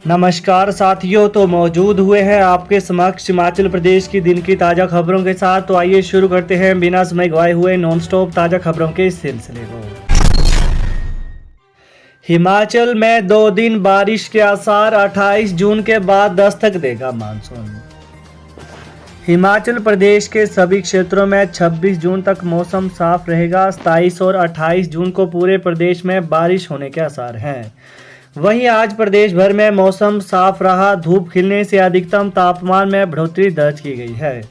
नमस्कार साथियों, तो मौजूद हुए हैं आपके समक्ष हिमाचल प्रदेश की दिन की ताज़ा खबरों के साथ। तो आइए शुरू करते हैं बिना समय गवाए हुए नॉन स्टॉप ताज़ा खबरों के सिलसिले को। हिमाचल में 2 दिन बारिश के आसार, 28 जून के बाद दस्तक देगा मानसून। हिमाचल प्रदेश के सभी क्षेत्रों में 26 जून तक मौसम साफ रहेगा। 27 और 28 जून को पूरे प्रदेश में बारिश होने के आसार हैं। वहीं आज प्रदेश भर में मौसम साफ रहा। धूप खिलने से अधिकतम तापमान में बढ़ोतरी दर्ज की गई है।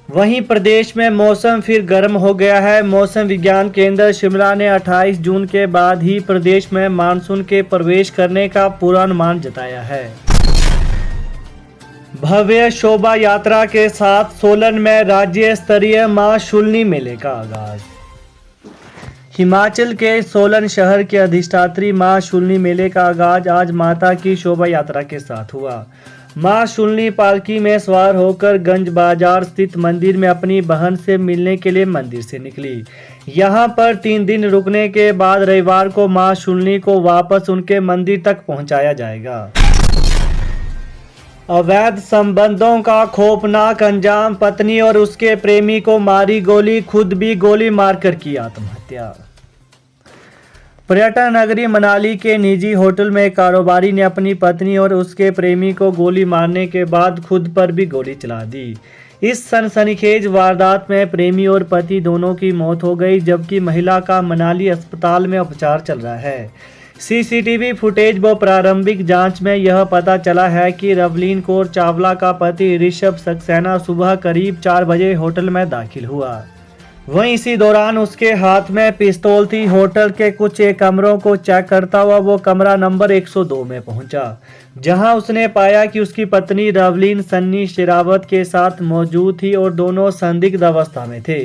वहीं प्रदेश में मौसम फिर गर्म हो गया है। मौसम विज्ञान केंद्र शिमला ने 28 जून के बाद ही प्रदेश में मानसून के प्रवेश करने का पूर्वानुमान जताया है। भव्य शोभा यात्रा के साथ सोलन में राज्य स्तरीय मां शूलिनी मेले का आगाज। हिमाचल के सोलन शहर के अधिष्ठात्री मां शूलिनी मेले का आगाज आज माता की शोभा यात्रा के साथ हुआ। मां शूलिनी पालकी में सवार होकर गंज बाजार स्थित मंदिर में अपनी बहन से मिलने के लिए मंदिर से निकली। यहां पर 3 दिन रुकने के बाद रविवार को मां शूलिनी को वापस उनके मंदिर तक पहुंचाया जाएगा। अवैध संबंधों का खौफनाक अंजाम, पत्नी और उसके प्रेमी को मारी गोली, खुद भी गोली मारकर की आत्महत्या। पर्यटन नगरी मनाली के निजी होटल में कारोबारी ने अपनी पत्नी और उसके प्रेमी को गोली मारने के बाद खुद पर भी गोली चला दी। इस सनसनीखेज वारदात में प्रेमी और पति दोनों की मौत हो गई, जबकि महिला का मनाली अस्पताल में उपचार चल रहा है। सीसीटीवी फुटेज व प्रारंभिक जांच में यह पता चला है कि रवलीन कौर चावला का पति ऋषभ सक्सेना सुबह करीब 4 बजे होटल में दाखिल हुआ। वहीं इसी दौरान उसके हाथ में पिस्तौल थी। होटल के कुछ एक कमरों को चेक करता हुआ वो कमरा नंबर 102 में पहुंचा, जहां उसने पाया कि उसकी पत्नी रवलीन सन्नी शेरावत के साथ मौजूद थी और दोनों संदिग्ध अवस्था में थे।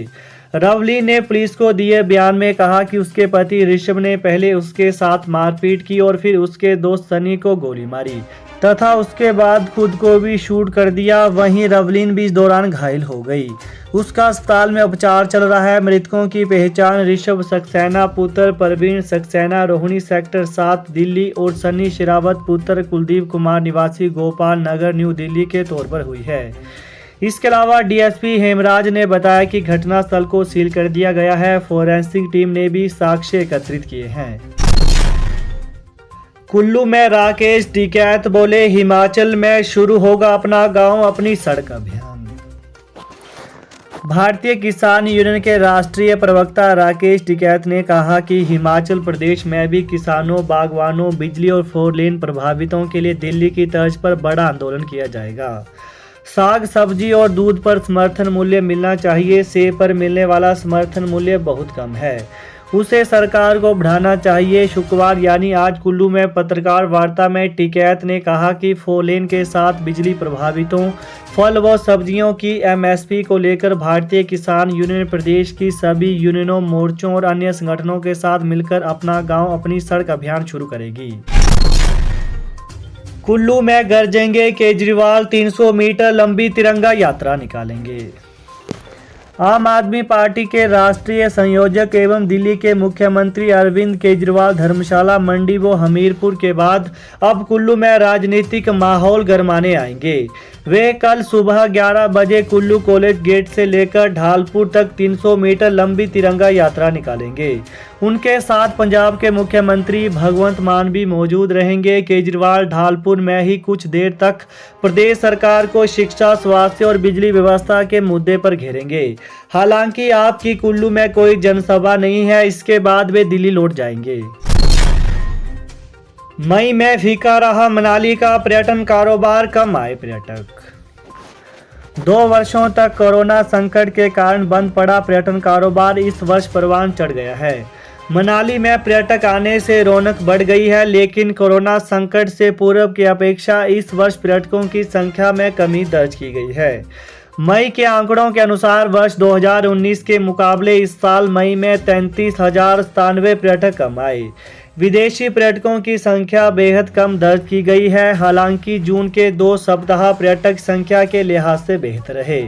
रवलीन ने पुलिस को दिए बयान में कहा कि उसके पति ऋषभ ने पहले उसके साथ मारपीट की और फिर उसके दोस्त सनी को गोली मारी तथा उसके बाद खुद को भी शूट कर दिया। वहीं रवलीन भी इस दौरान घायल हो गई। उसका अस्पताल में उपचार चल रहा है। मृतकों की पहचान ऋषभ सक्सेना पुत्र प्रवीण सक्सेना रोहिणी सेक्टर 7 दिल्ली और सनी शेरावत पुत्र कुलदीप कुमार निवासी गोपाल नगर न्यू दिल्ली के तौर पर हुई है। इसके अलावा डीएसपी हेमराज ने बताया कि घटनास्थल को सील कर दिया गया है। फोरेंसिक टीम ने भी साक्ष्य एकत्रित किए हैं। कुल्लू में राकेश टिकैत बोले, हिमाचल में शुरू होगा अपना गांव अपनी सड़क अभियान। भारतीय किसान यूनियन के राष्ट्रीय प्रवक्ता राकेश टिकैत ने कहा कि हिमाचल प्रदेश में भी किसानों, बागवानों, बिजली और 4 लेन प्रभावितों के लिए दिल्ली की तर्ज पर बड़ा आंदोलन किया जाएगा। साग सब्जी और दूध पर समर्थन मूल्य मिलना चाहिए। सेब पर मिलने वाला समर्थन मूल्य बहुत कम है, उसे सरकार को बढ़ाना चाहिए। शुक्रवार यानी आज कुल्लू में पत्रकार वार्ता में टिकैत ने कहा कि 4 लेन के साथ बिजली प्रभावितों, फल व सब्जियों की एमएसपी को लेकर भारतीय किसान यूनियन प्रदेश की सभी यूनियनों, मोर्चों और अन्य संगठनों के साथ मिलकर अपना गांव अपनी सड़क अभियान शुरू करेगी। कुल्लू में गरजेंगे केजरीवाल, 300 मीटर लंबी तिरंगा यात्रा निकालेंगे। आम आदमी पार्टी के राष्ट्रीय संयोजक एवं दिल्ली के मुख्यमंत्री अरविंद केजरीवाल धर्मशाला, मंडी व हमीरपुर के बाद अब कुल्लू में राजनीतिक माहौल गरमाने आएंगे। वे कल सुबह 11 बजे कुल्लू कॉलेज गेट से लेकर ढालपुर तक 300 मीटर लंबी तिरंगा यात्रा निकालेंगे। उनके साथ पंजाब के मुख्यमंत्री भगवंत मान भी मौजूद रहेंगे। केजरीवाल ढालपुर में ही कुछ देर तक प्रदेश सरकार को शिक्षा, स्वास्थ्य और बिजली व्यवस्था के मुद्दे पर घेरेंगे। हालांकि आपकी कुल्लू में कोई जनसभा नहीं है। इसके बाद वे दिल्ली लौट जाएंगे। मई में फीका रहा मनाली का पर्यटन कारोबार, कम आए पर्यटक। 2 वर्षों तक कोरोना संकट के कारण बंद पड़ा पर्यटन कारोबार इस वर्ष परवान चढ़ गया है। मनाली में पर्यटक आने से रौनक बढ़ गई है, लेकिन कोरोना संकट से पूर्व की अपेक्षा इस वर्ष पर्यटकों की संख्या में कमी दर्ज की गई है। मई के आंकड़ों के अनुसार वर्ष 2019 के मुकाबले इस साल मई में 33,097 पर्यटक कम आए। विदेशी पर्यटकों की संख्या बेहद कम दर्ज की गई है। हालांकि जून के 2 सप्ताह पर्यटक संख्या के लिहाज से बेहतर रहे।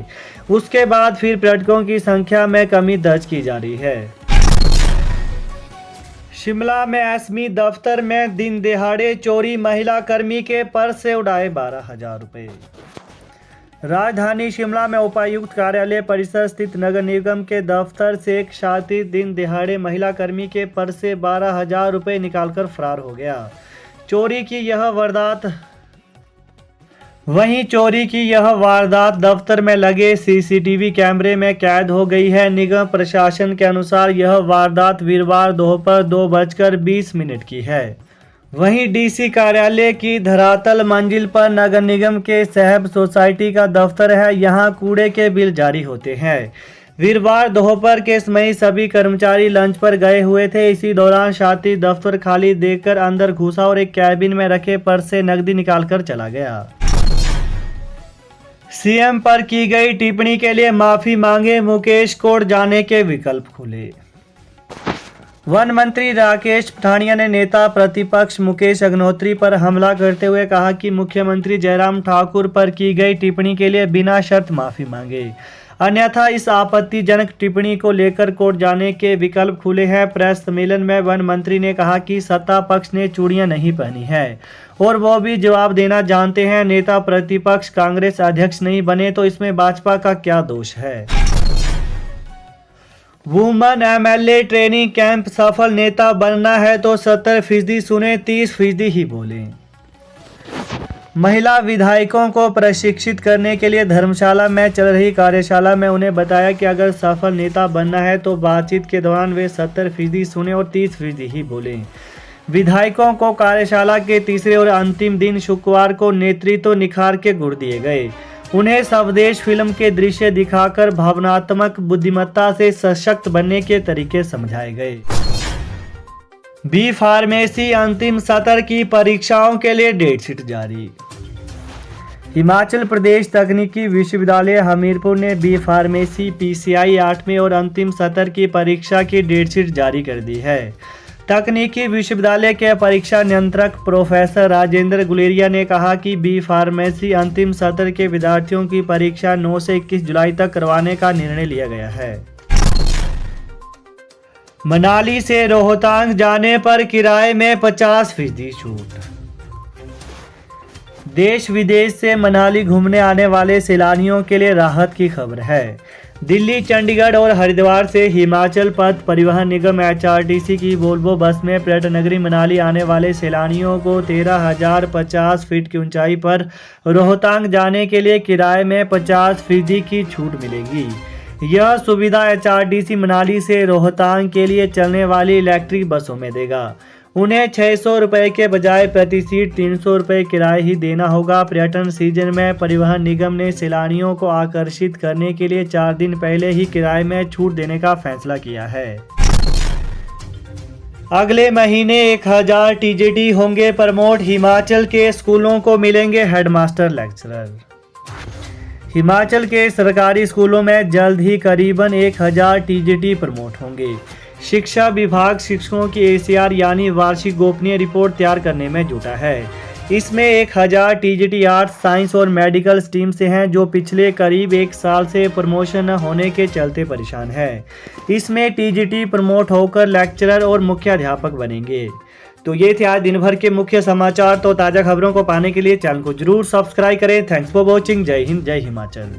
उसके बाद फिर पर्यटकों की संख्या में कमी दर्ज की जा रही है। शिमला में एसमी दफ्तर में दिन दिहाड़े चोरी, महिला कर्मी के पर्स से उड़ाए 12,000 रुपये। राजधानी शिमला में उपायुक्त कार्यालय परिसर स्थित नगर निगम के दफ्तर से एक शातिर दिन दिहाड़े महिला कर्मी के पर्स से 12,000 रुपये निकालकर फरार हो गया। चोरी की यह वारदात दफ्तर में लगे सीसीटीवी कैमरे में कैद हो गई है। निगम प्रशासन के अनुसार यह वारदात वीरवार दोपहर 2:20 की है। वहीं डीसी कार्यालय की धरातल मंजिल पर नगर निगम के सहब सोसाइटी का दफ्तर है। यहां कूड़े के बिल जारी होते हैं। वीरवार दोपहर के समय सभी कर्मचारी लंच पर गए हुए थे। इसी दौरान शातिर दफ्तर खाली देखकर अंदर घुसा और एक कैबिन में रखे पर्स से नकदी निकालकर चला गया। सीएम पर की गई टिप्पणी के लिए माफी मांगे, मुकेश कोर्ट जाने के विकल्प खुले। वन मंत्री राकेश पठानिया ने नेता प्रतिपक्ष मुकेश अग्निहोत्री पर हमला करते हुए कहा कि मुख्यमंत्री जयराम ठाकुर पर की गई टिप्पणी के लिए बिना शर्त माफी मांगे, अन्यथा इस आपत्तिजनक टिप्पणी को लेकर कोर्ट जाने के विकल्प खुले हैं। प्रेस सम्मेलन में वन मंत्री ने कहा कि सत्ता पक्ष ने चूड़ियां नहीं पहनी है और वो भी जवाब देना जानते हैं। नेता प्रतिपक्ष कांग्रेस अध्यक्ष नहीं बने तो इसमें भाजपा का क्या दोष है। वुमन एमएलए ट्रेनिंग कैंप सफल, नेता बनना है तो 70% सुने, 30% ही बोले। महिला विधायकों को प्रशिक्षित करने के लिए धर्मशाला में चल रही कार्यशाला में उन्हें बताया कि अगर सफल नेता बनना है तो बातचीत के दौरान वे 70% सुने और 30% ही बोले। विधायकों को कार्यशाला के तीसरे और अंतिम दिन शुक्रवार को नेतृत्व निखार के गुण दिए गए। उन्हें स्वदेश फिल्म के दृश्य दिखाकर भावनात्मक बुद्धिमत्ता से सशक्त बनने के तरीके समझाए गए। बी फार्मेसी अंतिम सत्र की परीक्षाओं के लिए डेट शीट जारी। हिमाचल प्रदेश तकनीकी विश्वविद्यालय हमीरपुर ने बी फार्मेसी पीसीआई 8वीं और अंतिम सत्र की परीक्षा की डेट शीट जारी कर दी है। तकनीकी विश्वविद्यालय के परीक्षा नियंत्रक प्रोफेसर राजेंद्र गुलेरिया ने कहा कि बी फार्मेसी अंतिम सत्र के विद्यार्थियों की परीक्षा 9 से 21 जुलाई तक करवाने का निर्णय लिया गया है। मनाली से रोहतांग जाने पर किराए में 50% छूट। देश विदेश से मनाली घूमने आने वाले सैलानियों के लिए राहत की खबर है। दिल्ली, चंडीगढ़ और हरिद्वार से हिमाचल पथ परिवहन निगम HRTC की वोल्वो बस में पर्यटन नगरी मनाली आने वाले सैलानियों को 13,050 फीट की ऊंचाई पर रोहतांग जाने के लिए किराए में 50% की छूट मिलेगी। यह सुविधा HRTC मनाली से रोहतांग के लिए चलने वाली इलेक्ट्रिक बसों में देगा। उन्हें 600 रुपये के बजाय प्रति सीट 300 रुपये किराए ही देना होगा। पर्यटन सीजन में परिवहन निगम ने सैलानियों को आकर्षित करने के लिए 4 दिन पहले ही किराए में छूट देने का फैसला किया है। अगले महीने 1000 TGT होंगे प्रमोट, हिमाचल के स्कूलों को मिलेंगे हेडमास्टर लेक्चरर। हिमाचल के सरकारी स्कूलों में जल्द ही करीबन 1000 TGT प्रमोट होंगे। शिक्षा विभाग शिक्षकों की ACR यानी वार्षिक गोपनीय रिपोर्ट तैयार करने में जुटा है। इसमें 1000 TGT आर्ट्स, साइंस और मेडिकल स्ट्रीम से हैं जो पिछले करीब 1 साल से प्रमोशन न होने के चलते परेशान है। इसमें TGT प्रमोट होकर लेक्चरर और मुख्याध्यापक बनेंगे। तो ये थे आज दिन भर के मुख्य समाचार। तो ताज़ा खबरों को पाने के लिए चैनल को जरूर सब्सक्राइब करें। Thanks for watching. जय हिंद, जय हिमाचल।